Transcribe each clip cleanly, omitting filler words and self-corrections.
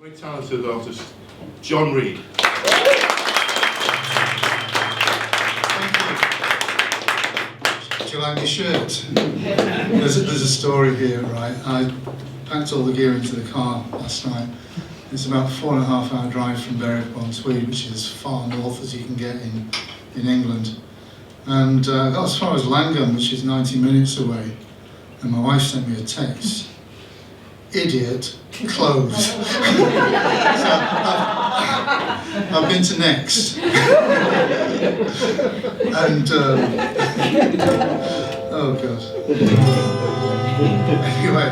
Very talented artist, John Reed. Do you like your shirt? There's a story here, right? I packed all the gear into the car last night. It's about a 4.5 hour drive from Berwick-upon-Tweed, which is as far north as you can get in England. And I got as far as Langham, which is 90 minutes away. And my wife sent me a text. Idiot, clothes. So I've been to Next. And, oh God. Anyway,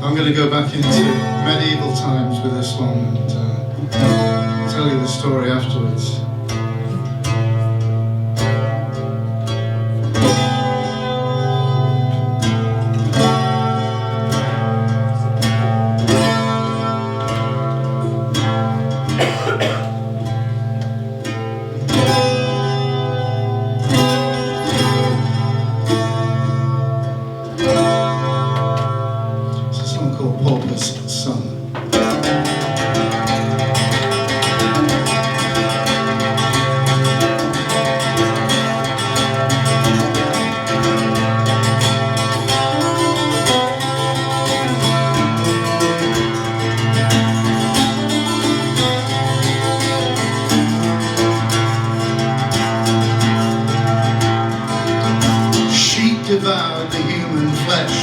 I'm going to go back into medieval times with this one and tell you the story afterwards. Pauper's son. Sheep devoured the human flesh,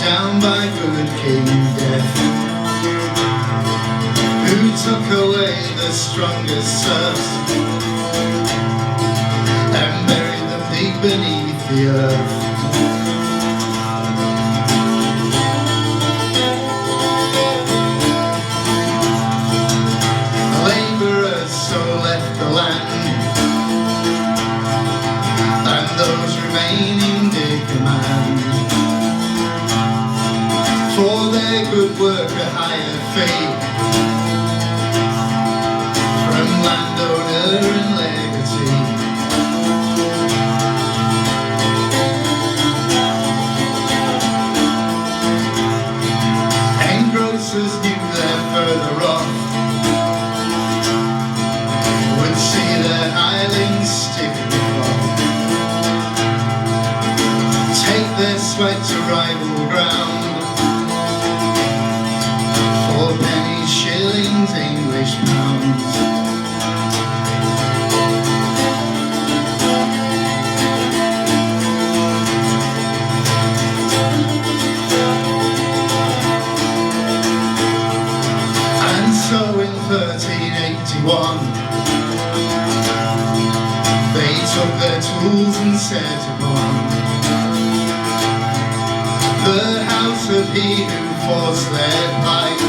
down by good King Death, who took away the strongest serfs and buried them deep beneath the earth. Labourers so left the land, and those remaining did command for their good work a higher fee from landowner and legatee. Engrossers knew that further off would see their hirelings stick and cloth, take their sweat to rival ground, pennies, shillings, English pounds. And so in 1381 they took their tools and set upon the house of he who forced their plight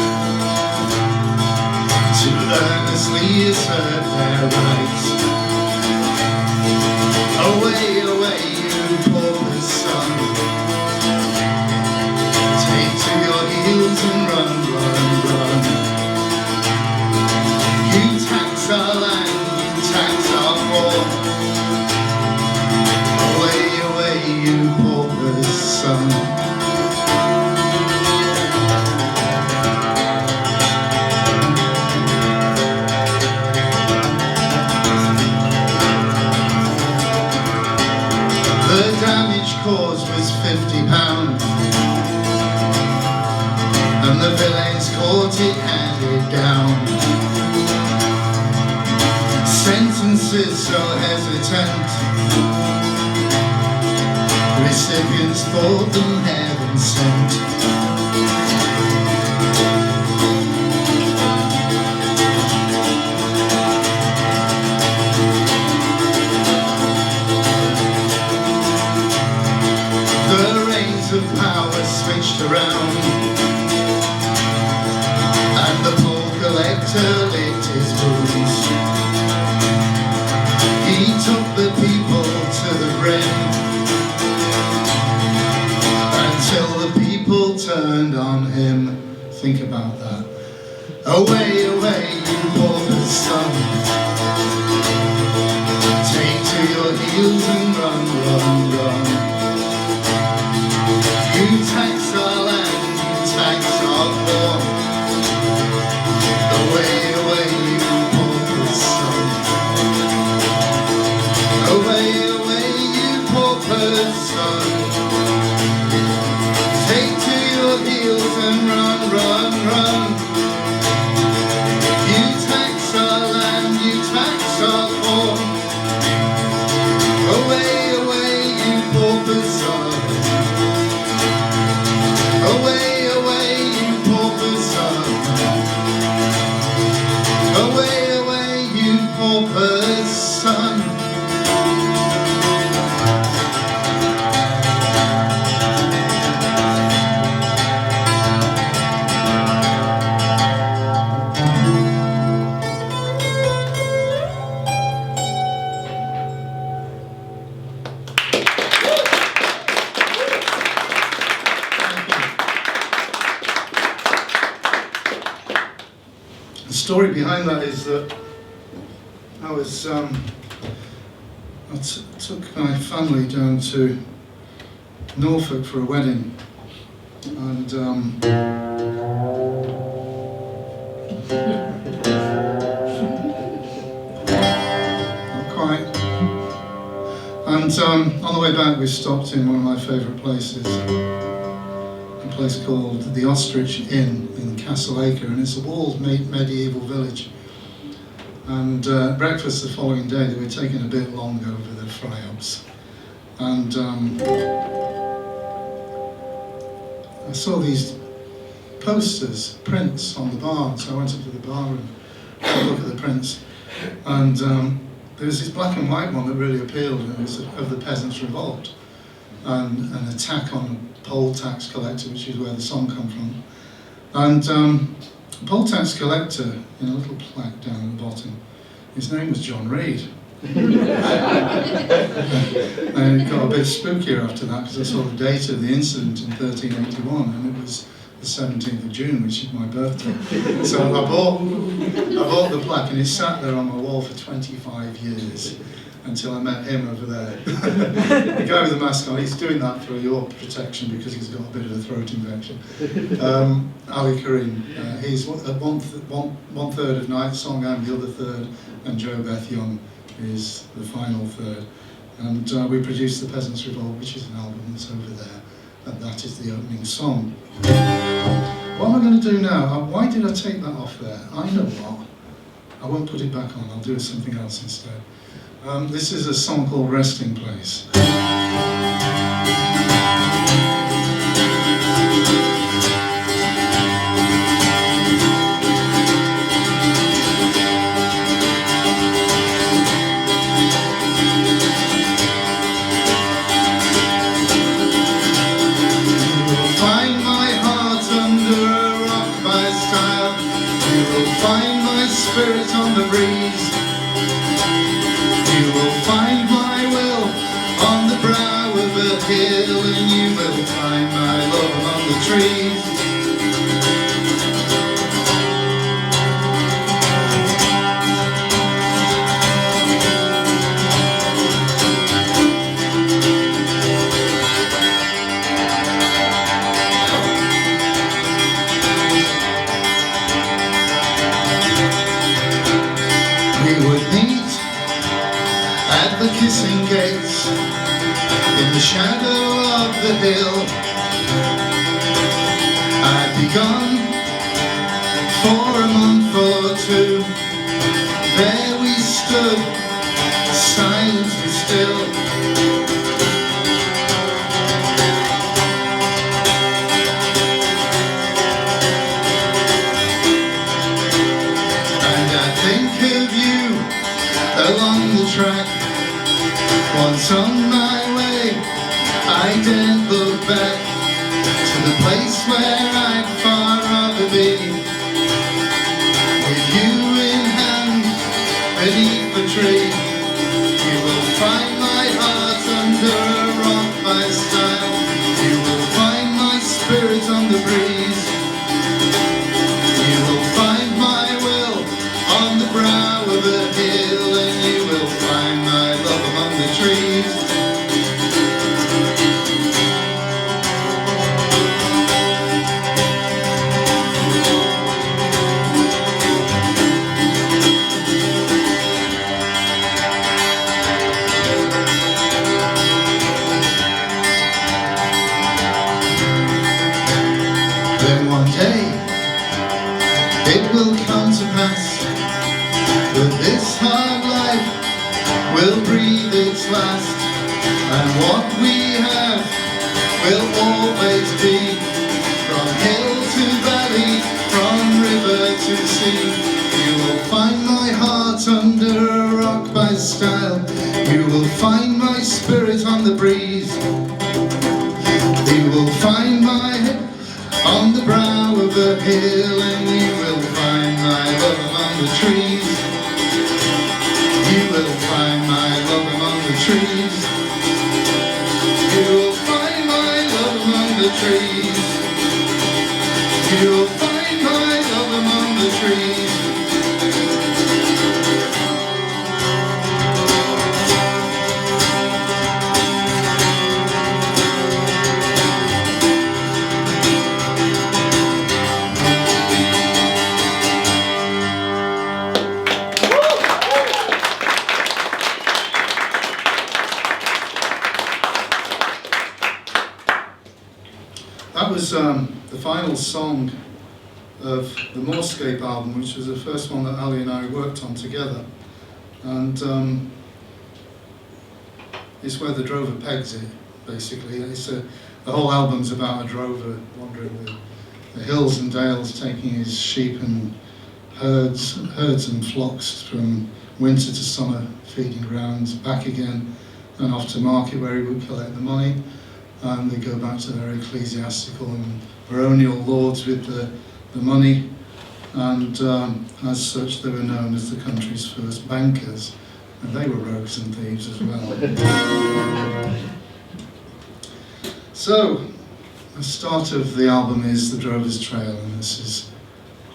to earnestly assert their rights. Away, away, you Pauper's son, take to your heels and run, run, run. You tax our land, you tax our poor. Away, away, you Pauper's son. The damage caused was £50, and the villains court it handed down. Sentences so hesitant, recipients thought them heaven sent. Of power switched around, and the poor collector licked his wounds. He took the people to the brim until the people turned on him. Think about that. Away, away, you Pauper's son, take to your heels and run, run, run. You tax our land, you tax fields and run, run, run. You tax our land, you tax our corn. Away, away, you pauper son. Away, away, you pauper son. Away, away, you pauper son. The story behind that is that I took my family down to Norfolk for a wedding, and not quite. And on the way back, we stopped in one of my favourite places, a place called the Ostrich Inn in Castleacre, and it's a walled medieval village. And breakfast the following day, they were taking a bit long over the fry-ups. And I saw these posters, prints on the bar, so I went up to the bar and had a look at the prints. And there was this black and white one that really appealed, and it was of the Peasants' Revolt, and an attack on a poll tax collector, which is where the song comes from. And the poll tax collector, in a little plaque down at the bottom, his name was John Reed. And it got a bit spookier after that, because I saw the date of the incident in 1381, and it was the 17th of June, which is my birthday. So I bought the plaque, and it sat there on my wall for 25 years until I met him over there. The guy with the mask on, he's doing that for your protection because he's got a bit of a throat infection. Karim, he's one third of Night Song, I'm the other third, and Jo Beth Young is the final third. And we produced The Peasants' Revolt, which is an album that's over there, and that is the opening song. What am I going to do now? Why did I take that off there? I know what. I won't put it back on, I'll do something else instead. This is a song called Resting Place. Spirit on the breeze. You will find my will on the brow of a hill, and you will find my love among the trees. The kissing gates in the shadow of the hill. I'd be gone for a month or two. There we stood, silent and still. And I think of you along the track. Once on my way, I daren't look back to the place where I'd far rather be. With you in hand, beneath the tree, you will find my heart under a rock by style. You will find my spirit on the breeze. You will find my will on the brow of a hill, and you will find my love among the trees. Then one day it will come to pass that this hard life will breathe its last, and what we have will always be, from hill to valley, from river to sea. You will find my heart under a rock by stile, you will find my spirit on the breeze, you will find my head on the brow of a hill, and you will find my love among the trees. You will find my love among the trees. You will find my love among the trees. You will find my love among the trees. That was the final song of the Moorscape album, which was the first one that Ali and I worked on together. And it's where the drover pegs it, basically. The whole album's about a drover wandering the hills and dales, taking his sheep and herds and flocks from winter to summer feeding grounds, back again and off to market where he would collect the money. And they go back to their ecclesiastical and baronial lords with the money, and as such they were known as the country's first bankers, and they were rogues and thieves as well. So, the start of the album is The Drover's Trail, and this is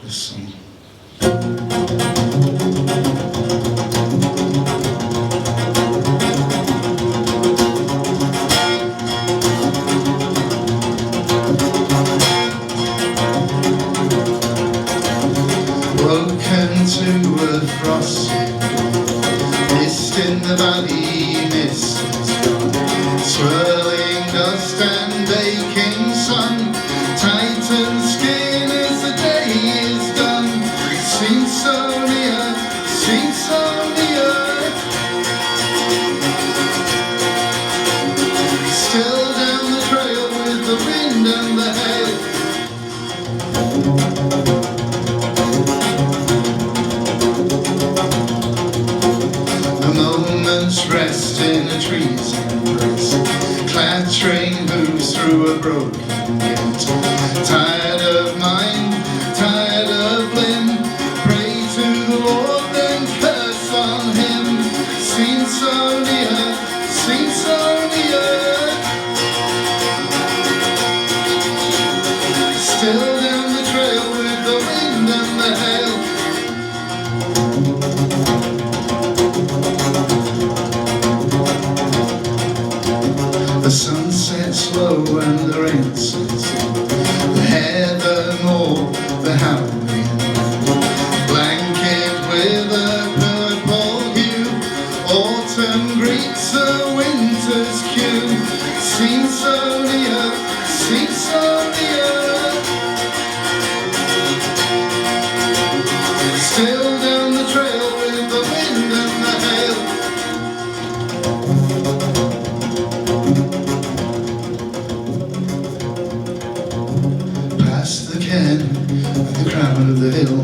this song. To a frosty dawn, mist in the valley, mist is gone, swirling dust and baking sun, tighten skin as the day is done. It seems so near, seems so near. Still down the trail with the wind and the hail. Rest in a tree's embrace, clattering hooves through a broken gate. Tired of mind, tired of limb, pray to the Lord then curse on him. Seems so near, seems so near. Still down the trail with the wind and the hail. The sun sets low and the rain sets in, the heather moor, the howling blanket with a purple hue. Autumn greets a winter's cue. Seems so near, seems so near. Still down the trail with the wind and the hail. The crown of the hill,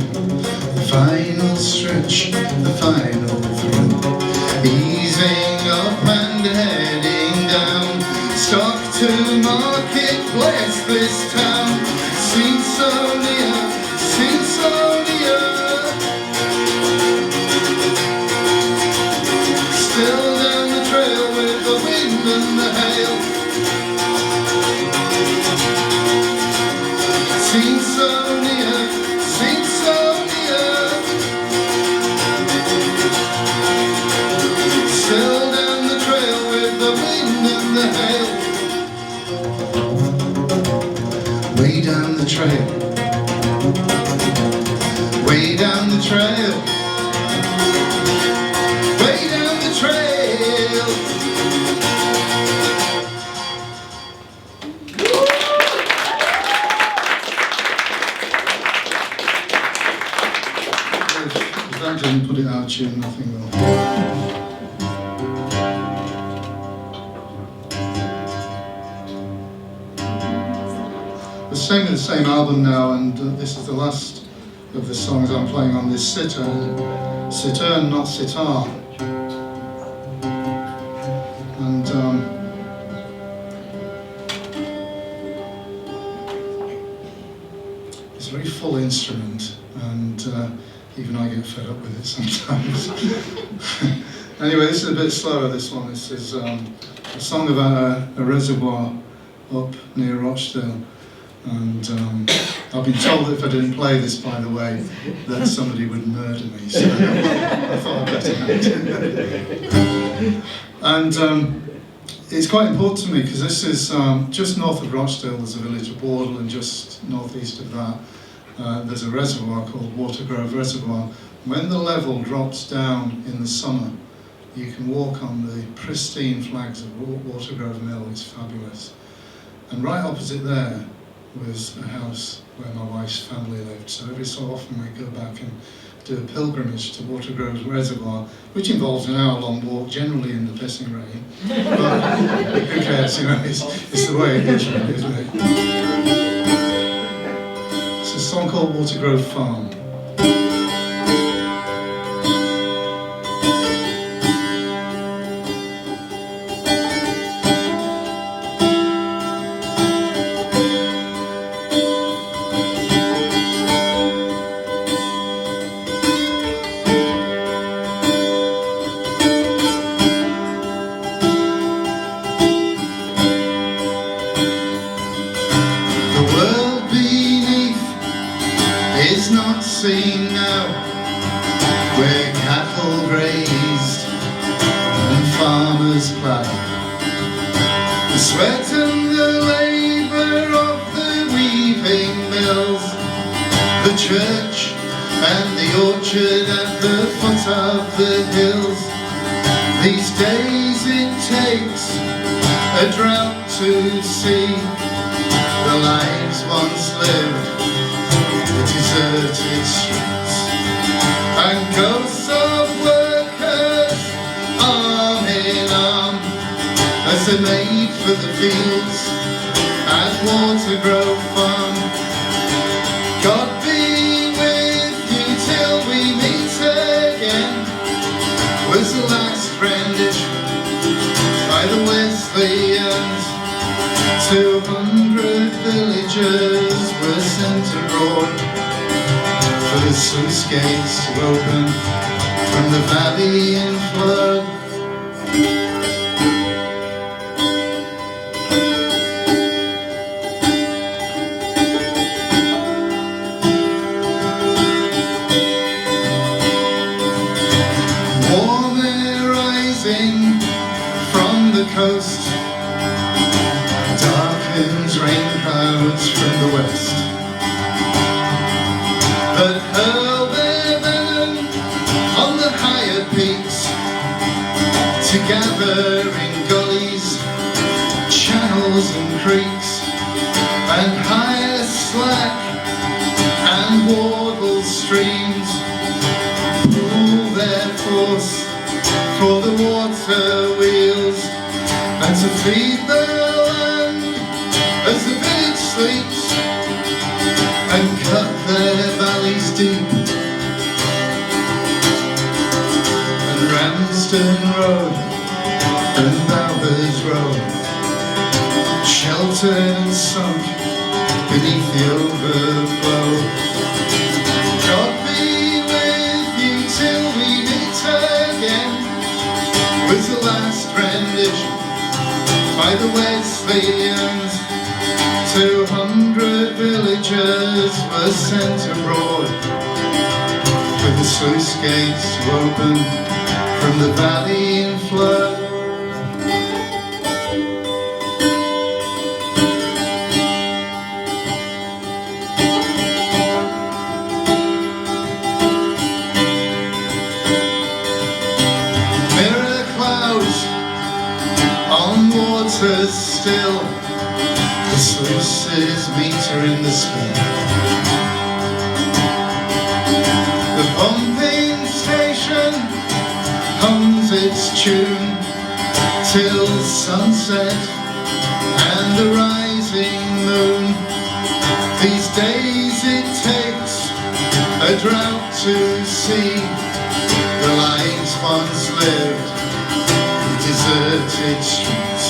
the final stretch, the final thrill, easing up and heading down, stock to market, bless this town. Seems so near, seems so near. Still down the trail with the wind and the hail. Seems so near, seems so near. Still down the trail with the wind and the hail. Way down the trail, way down the trail, way down the trail. didn't put it out of tune, nothing will. We're staying with the same album now, and this is the last of the songs I'm playing on this sitar, not sitar. And it's a very full instrument, and even I get fed up with it sometimes. Anyway, this is a bit slower, this one. This is a song about a reservoir up near Rochdale. And I've been told that if I didn't play this, by the way, that somebody would murder me, so I thought I'd better not. And it's quite important to me because this is just north of Rochdale. There's a village of Wardle, and just northeast of that there's a reservoir called Watergrove Reservoir. When the level drops down in the summer, you can walk on the pristine flags of Watergrove Mill. It's fabulous. And right opposite there was a house where my wife's family lived. So every so often we go back and do a pilgrimage to Watergrove Reservoir, which involves an hour-long walk, generally in the pissing rain. But who cares, you know, it's the way it is, really, isn't it? It's a song called Watergrove Farm. Seen now, where cattle grazed and farmers ploughed. The sweat and the labour of the weaving mills, the church and the orchard at the foot of the hills. These days it takes a drought to see the lives once lived, the deserted streets, and ghosts of workers arm in arm as they made for the fields at Watergrove Farm. God be with you till we meet again was the last rendition by the Wesleyans. 200 villagers were sent abroad for the sluice gates to open from the valley in flood. Warm air rising from the coast darkens rain clouds from the west that hurl their venom on the higher peaks to gather in gullies, channels and creeks, and higher slack and wardle streams pool their force for the water wheels and to feed the as the village sleeps and cut their valleys deep. And Ramsden Road and Bowers Road, sheltered and sunk beneath the overflow. God be with you till we meet again was the last rendition by the Wesleyans. 200 villagers were sent abroad with the sluice gates to open from the valley in flood. Mirror clouds on waters still, the sluices meter in the spill. The pumping tune till sunset and the rising moon. These days it takes a drought to see the lines once lived, deserted streets,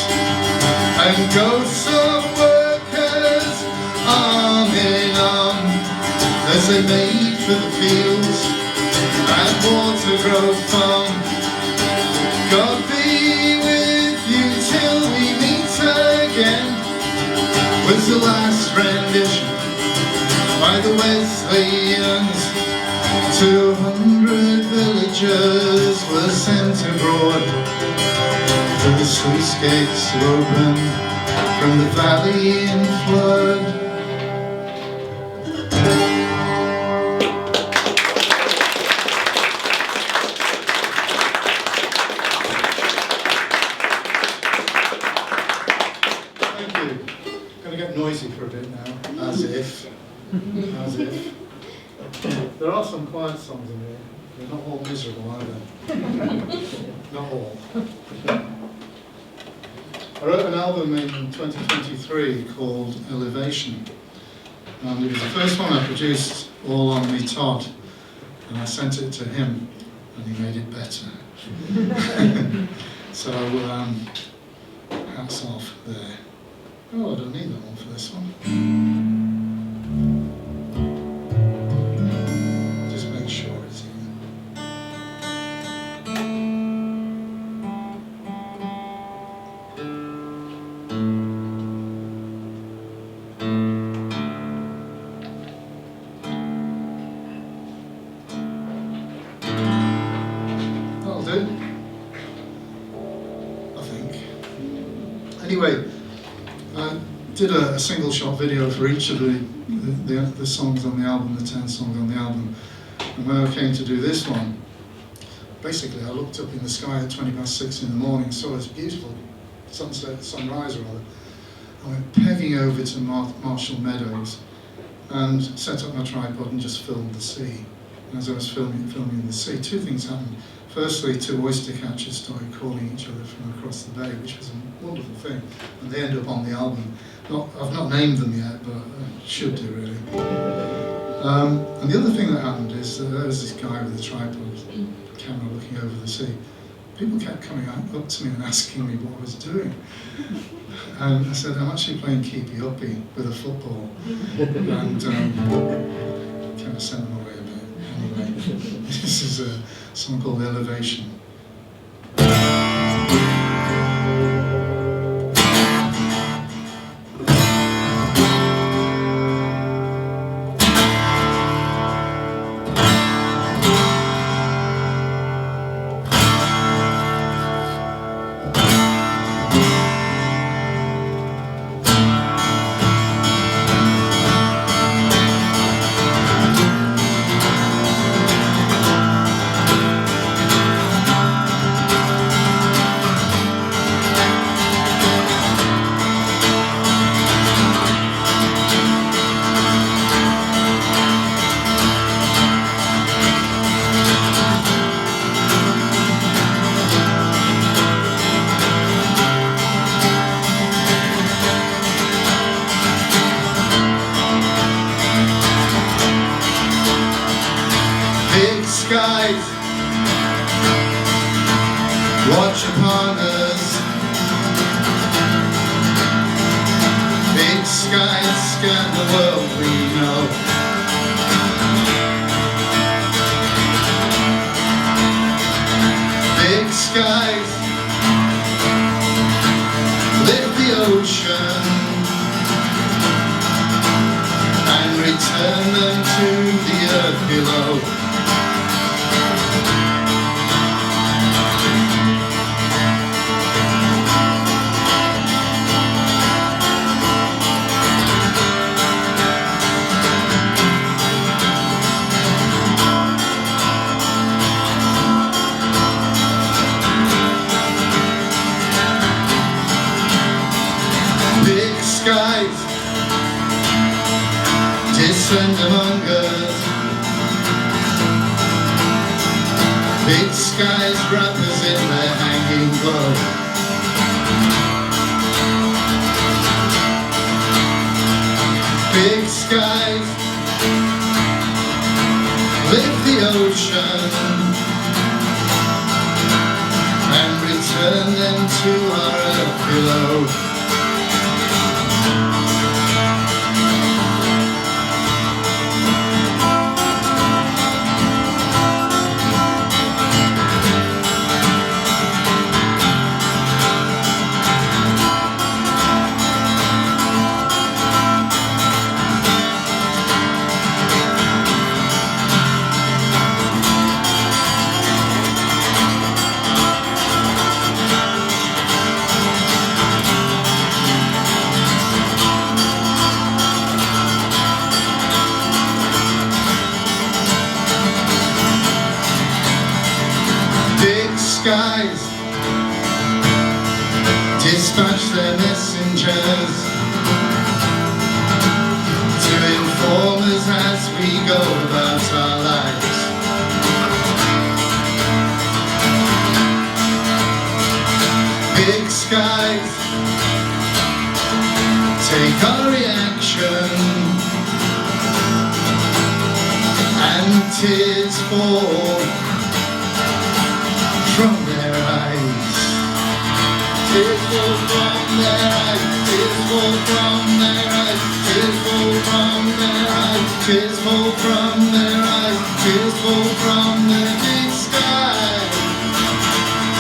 and ghosts of workers arm in arm as they made for the fields at Watergrove Farm. God be with you till we meet again was the last rendition by the Wesleyans. 200 villagers were sent abroad, for the sluice gates open from the valley in flood. Thank you. Going to get noisy for a bit now, as if. There are some quiet songs in here. They're not all miserable, are they? Not all. I wrote an album in 2023 called Elevation. And it was the first one I produced all on me Todd. And I sent it to him, and he made it better. So, hats off there. Oh, I don't need that one for this one. Just make sure it's in. That'll do, I think. Anyway, I did a single shot video for each of the songs on the album, the 10 songs on the album. And when I came to do this one, basically I looked up in the sky at 6:20 in the morning, saw this beautiful sunrise rather. I went pegging over to Marshall Meadows and set up my tripod and just filmed the sea. And as I was filming the sea, two things happened. Firstly, two oyster catchers started calling each other from across the bay, which was a wonderful thing, and they end up on the album. I've not named them yet, but I should do really. And the other thing that happened is that there was this guy with a tripod camera looking over the sea. People kept coming up to me and asking me what I was doing. And I said, I'm actually playing keepy uppy with a football. And kind of sent them away a bit. Anyway, this is a song called Elevation. Skies watch upon us. Big skies scan the world we know. Big skies lift the ocean and return them to the earth below. Skies descend among us. Big skies wrap us in their hanging. green glow. Big skies lift the ocean and return them to our earth below. Skies dispatch their messengers to inform us as we go about our lives. Big skies take our reaction, and tears fall from their eyes. Tears fall from their eyes. Tears fall from their eyes. Tears fall from their eyes. Tears fall from their eyes. Tears fall from their big sky.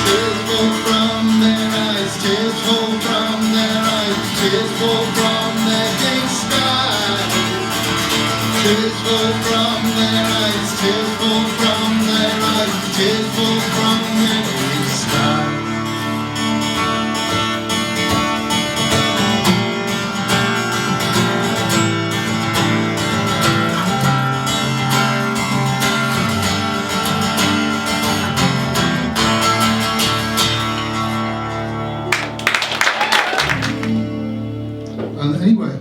Tears fall from their eyes. Tears fall from their eyes. Tears fall from their big sky. Tears fall from their eyes. Tears fall from their eyes. Tears fall from their big sky. And anyway,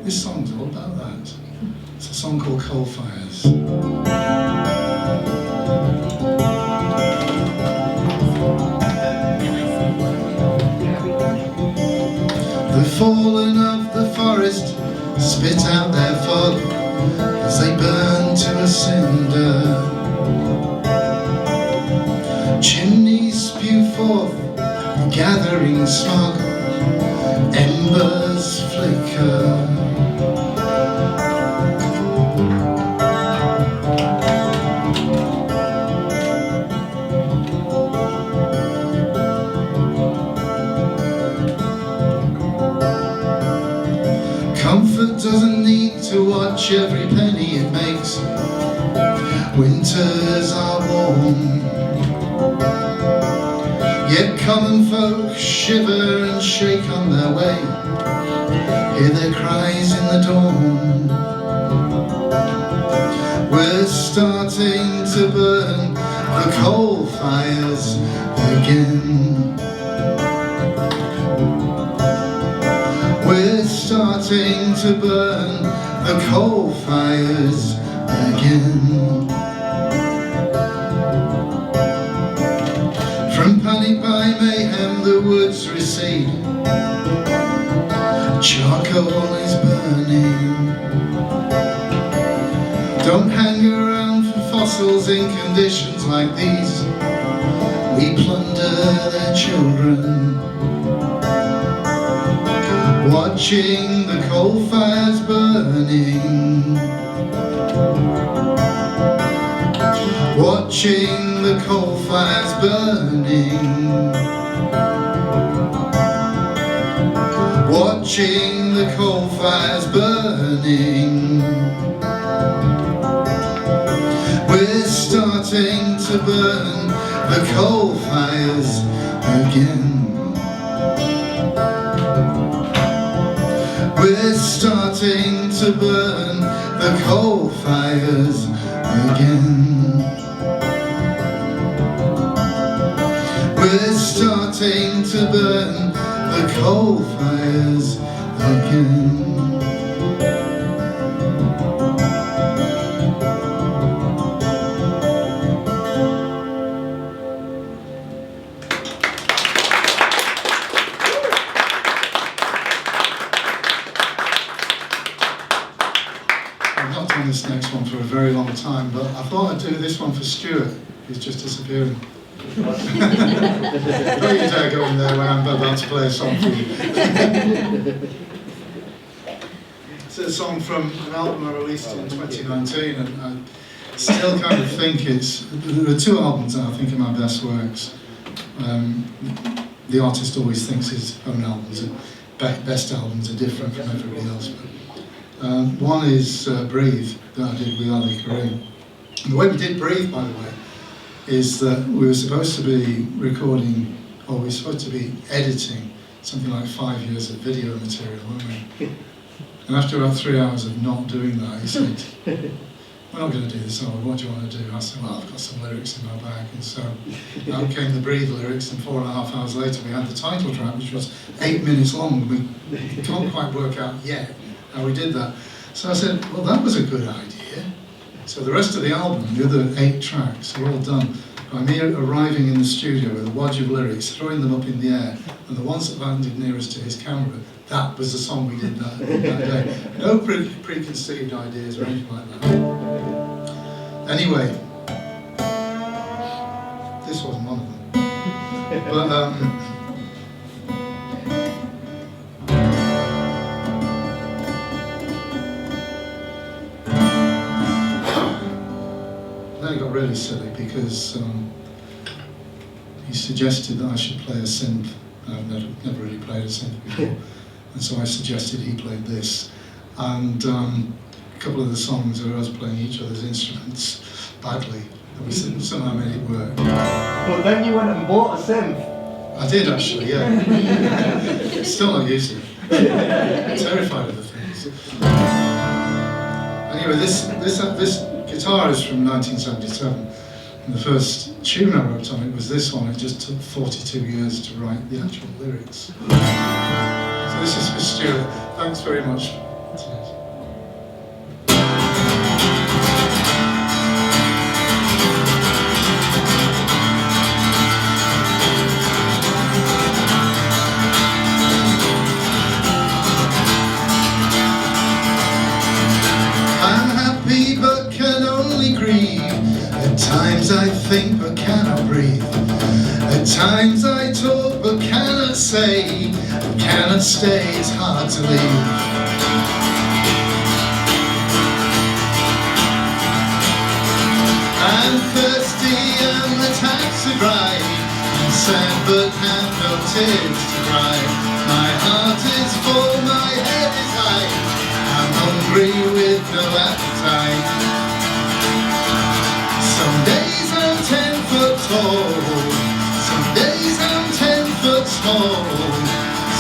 this song's all about that. It's a song called Coal Fires. The fallen of the forest spit out their fog as they burn to a cinder. Chimneys spew forth the gathering smog, embers flicker. Comfort doesn't need to watch every penny it makes. Winters are warm, yet common folk shiver and shake on their way. Hear their cries in the dawn. We're starting to burn the coal fires again. We're starting to burn the coal fires again. From panic by mayhem the woods recede. Charcoal is burning. Don't hang around for fossils in conditions like these. We plunder their children. Watching the coal fires burning. Watching the coal fires burning. Watching the coal fires burning. We're starting to burn the coal fires again. We're starting to burn the coal fires again. We're starting to burn the coal fires again. worked on this next one for a very long time, but I thought I'd do this one for Stuart, who's just disappearing. Don't you dare go in there when I'm about to play a song for you. It's a song from an album I released in 2019, and I still kind of think there are two albums that I think are my best works. The artist always thinks his own albums are best albums are different from everybody else. But, one is Breathe, that I did with Ali Karim. And the way we did Breathe, by the way, is that we were supposed to be recording, or we were supposed to be editing something like 5 years of video material, weren't we? And after about 3 hours of not doing that, he said, "We're not going to do this, are we? What do you want to do?" I said, "Well, I've got some lyrics in my bag." And so out came the Breathe lyrics, and 4.5 hours later we had the title track, which was 8 minutes long. We can't quite work out yet how we did that. So I said, "Well, that was a good idea." So the rest of the album, the other 8 tracks, are all done by me arriving in the studio with a wad of lyrics, throwing them up in the air, and the ones that landed nearest to his camera, that was the song we did that day. No preconceived ideas or anything like that. Anyway, this wasn't one of them. But then it got really silly because he suggested that I should play a synth. I've never really played a synth before, and so I suggested he played this. And a couple of the songs are us playing each other's instruments badly, and we somehow made it work. But then you went and bought a synth. I did actually, yeah. Still not used it. I'm terrified of the things. Anyway, this guitar is from 1977, and the first tune I wrote on it was this one. It just took 42 years to write the actual lyrics. So this is for Stuart. Thanks very much. At times I think but cannot breathe. At times I talk but cannot say. Cannot stay, it's hard to leave. I'm thirsty and the taps are dry. I'm sad but have no tears to cry. My heart is full, my head is high. I'm hungry with no appetite. Some days I'm 10 foot tall, some days I'm 10 foot small,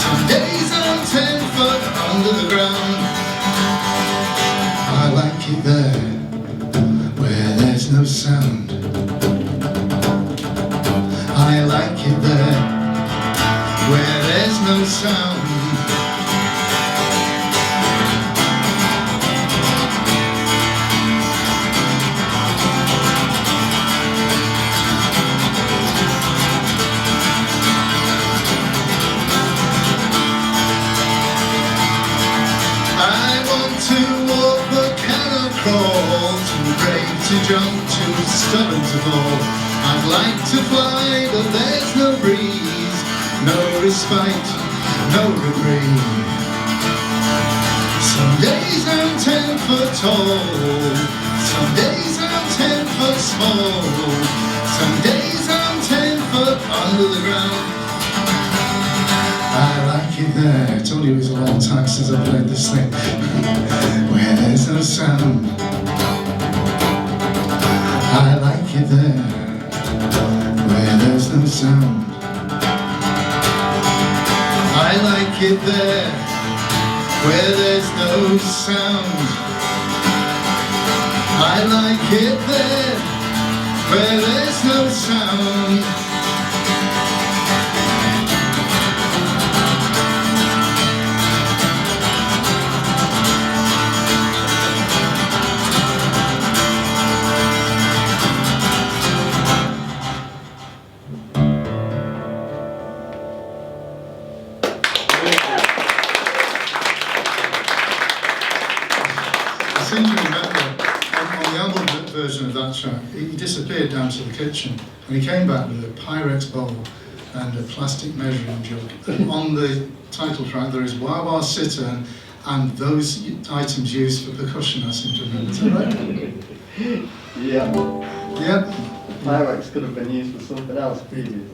some days I'm 10 foot under the ground. I like it there, where there's no sound. I like it there, where there's no sound. To jump, too stubborn to fall. I'd like to fly, but there's no breeze, no respite, no reprieve. Some days I'm 10 foot tall, some days I'm 10 foot small, some days I'm 10 foot under the ground. I like it there. I told you it was a long time since I played this thing. Where there's no sound. I like it there, where there's no sound. I like it there, where there's no sound. I like it there, where there's no sound. I seem to remember version of that track, he disappeared down to the kitchen and he came back with a Pyrex bowl and a plastic measuring jug. And on the title track there is Wah Wah Sitar and those items used for percussion, I seem to remember. Is that right? Yeah. Yeah. Pyrex could have been used for something else previously.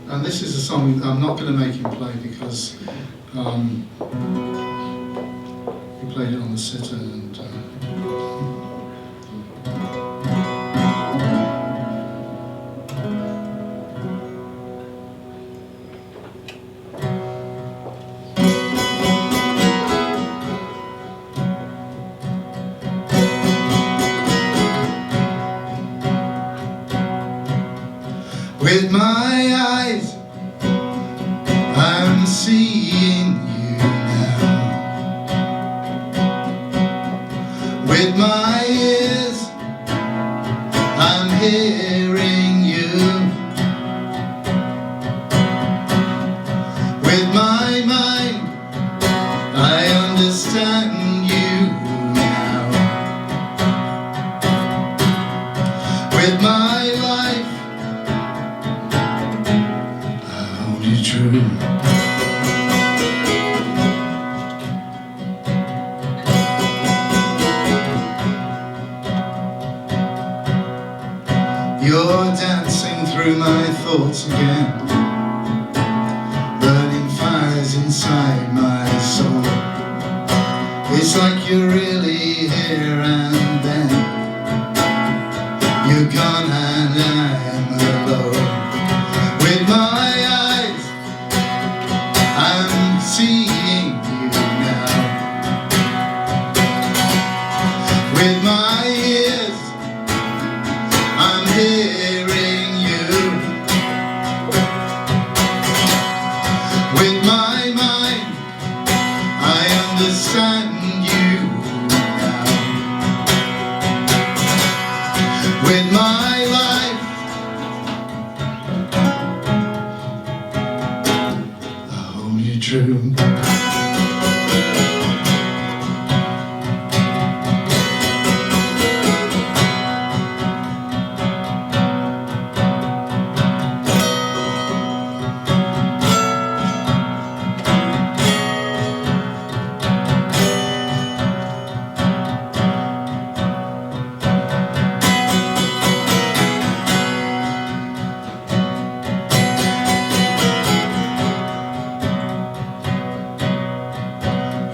And this is a song I'm not going to make him play because he played it on the sitar and with my eyes, I'm seeing you now. With my ears, I'm hearing you. With my mind, I understand you now. With my life, only true. You're dancing through my thoughts again, burning fires inside my soul. It's like you're really here and then you're gone and I'm alone. With my eyes, I'm seeing you now. With my ears, I'm hearing you. With my mind, I understand you now. With my life, only true.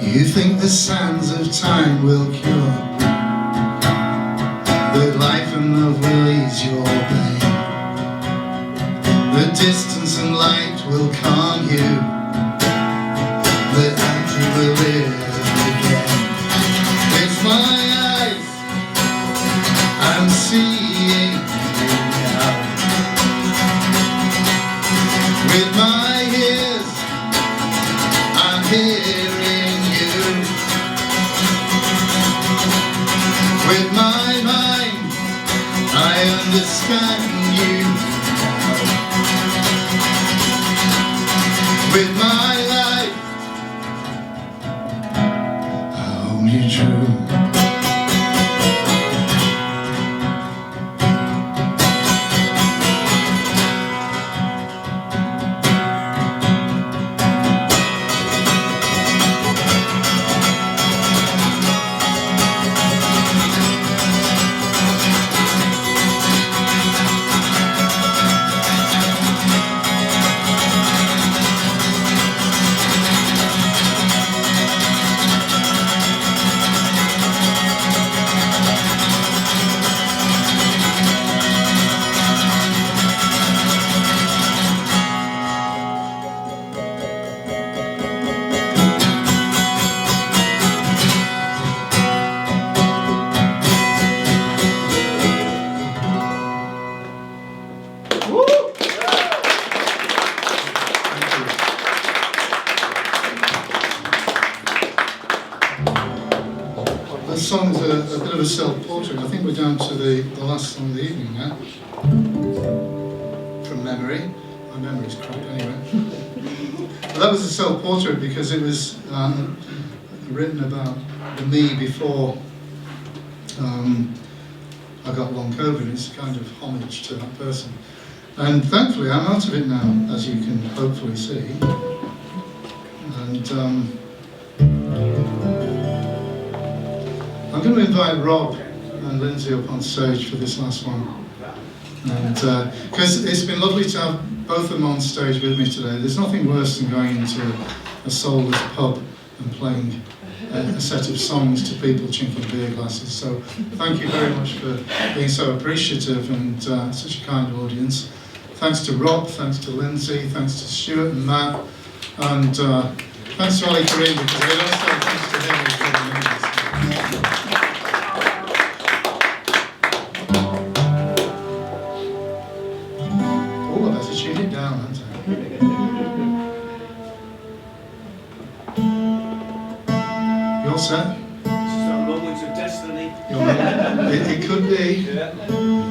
You think the sands of time will cure, that life and love will ease your pain, that distance and light will calm you, that you will live again. It's my eyes, I'm seeing you now. With my ears, I'm hearing you. With my mind, I understand you now. With my life, only true. The song's a bit of a self-portrait. I think we're down to the last song of the evening now. From memory. My memory's crap anyway. that was a self-portrait because it was written about the me before I got long COVID. It's kind of homage to that person. And thankfully I'm out of it now, as you can hopefully see. And I'm going to invite Rob and Lindsey up on stage for this last one. And because it's been lovely to have both of them on stage with me today. There's nothing worse than going into a soulless pub and playing a set of songs to people chinking beer glasses. So thank you very much for being so appreciative and such a kind audience. Thanks to Rob, thanks to Lindsey, thanks to Stuart and Matt, and thanks to Ali Karim, because I don't say thanks to him as well. Oh, I better tune it down, haven't I? You all set? Some moments of destiny. It could be. Yeah.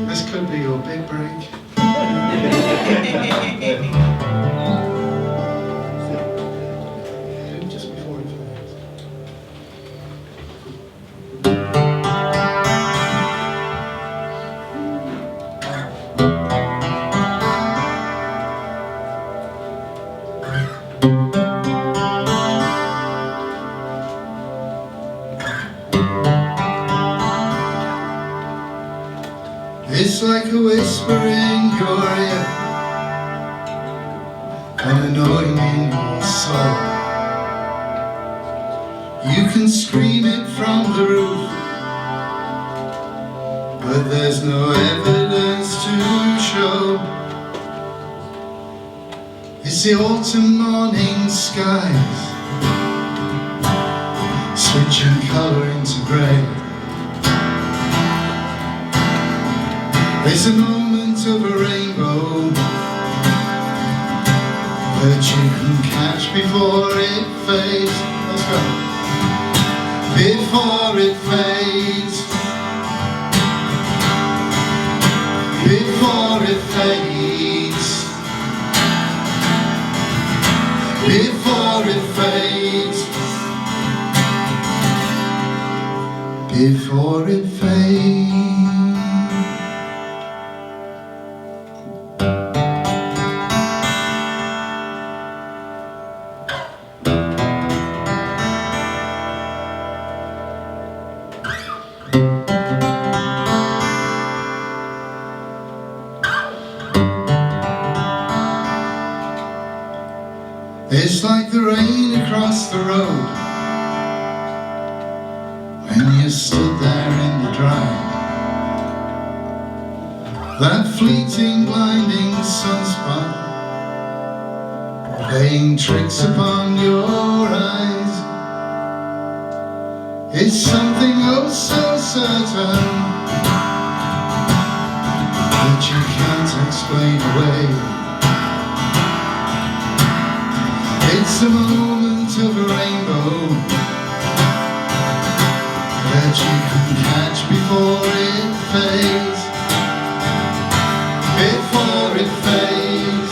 This could be your big break. Just before it fades. It's like a whisper in your ear, an annoying in your soul. You can scream it from the roof, but there's no evidence to show. It's the autumn morning skies, switching colour into grey. There's a moment of a rainbow that you can catch before it fades. Let's go. Before it fades. Before it fades. Before it fades. Before it fades. It's like the rain across the road when you stood there in the dry. That fleeting, blinding sunspot playing tricks upon your eyes. It's something oh so certain that you can't explain away. It's a moment of a rainbow that you can catch before it fades. Before it fades.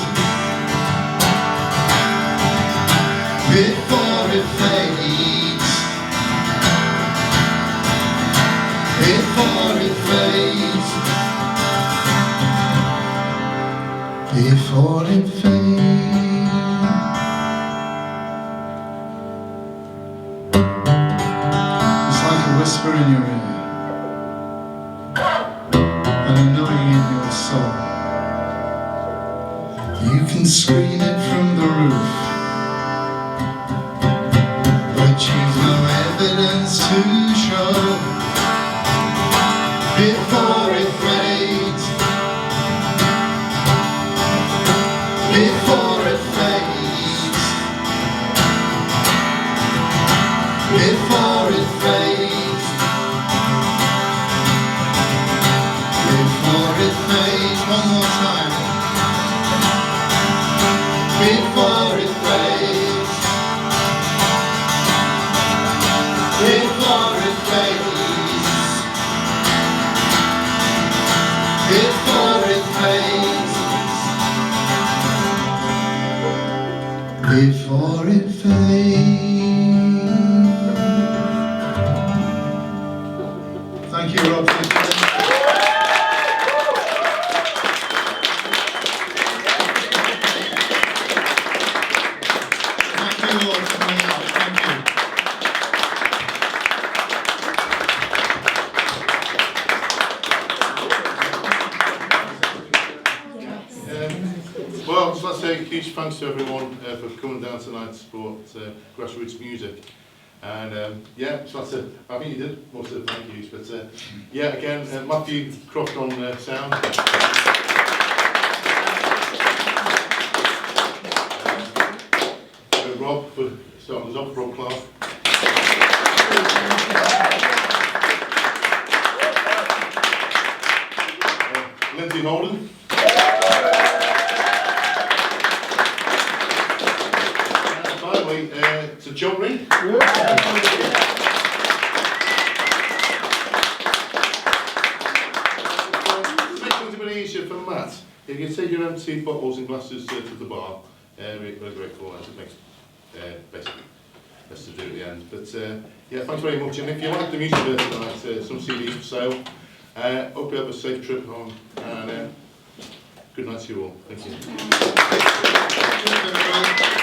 Before it fades. Before it fades. Before it fades. Whisper in your ear, and a knowing in your soul. You can scream it from the roof, but you've no evidence to show. Before it fades. Before it fades. Before it fades. One more time. Before it fades. Before it fades. Before it fades. Before fade. Thank you, Rob. Thank you. Thank you all for coming out. Thank you. Well, just like to say a huge thanks to everyone for coming down tonight to support grassroots music. And yeah, just like to, I think you did most of the thank yous, but yeah, again, Matthew Croft on sound. Rob for starting us off, Rob Clark. Lindsey Holden. And finally, to John Reed. To make things a bit easier for Matt, if you take your empty bottles and glasses to the bar, we're grateful, as it makes basically best to do at the end. But yeah, thanks very much. And if you like the music there tonight, some CDs for sale. Hope you have a safe trip home. And good night to you all. Thank you.